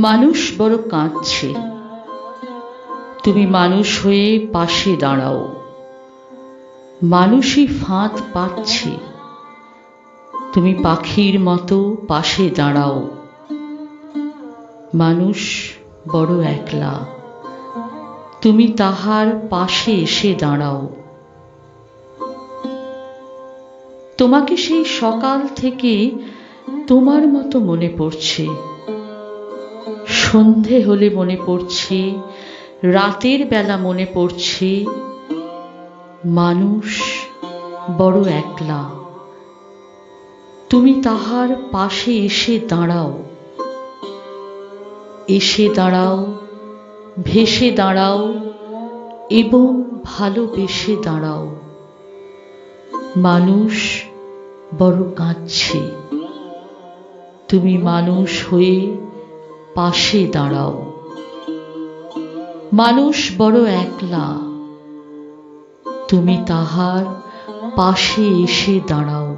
মানুষ বড় কাঁদছে, তুমি মানুষ হয়ে পাশে দাঁড়াও। মানুষই ফাঁদ পাচ্ছে, তুমি পাখির মতো পাশে দাঁড়াও। মানুষ বড় একলা, তুমি তাহার পাশে এসে দাঁড়াও। তোমাকে সেই সকাল থেকে তোমার মতো মনে পড়ছে, সন্ধে হলে মনে পড়ছে, রাতের বেলা মনে পড়ছে। মানুষ বড় একলা, তুমি তাহার পাশে এসে দাঁড়াও। এসে দাঁড়াও, ভেসে দাঁড়াও এবং ভালোবেসে দাঁড়াও। মানুষ বড় কাঁদছে, তুমি মানুষ হয়ে পাশে দাঁড়াও। মানুষ বড় একলা, তুমি তাহার পাশে এসে দাঁড়াও।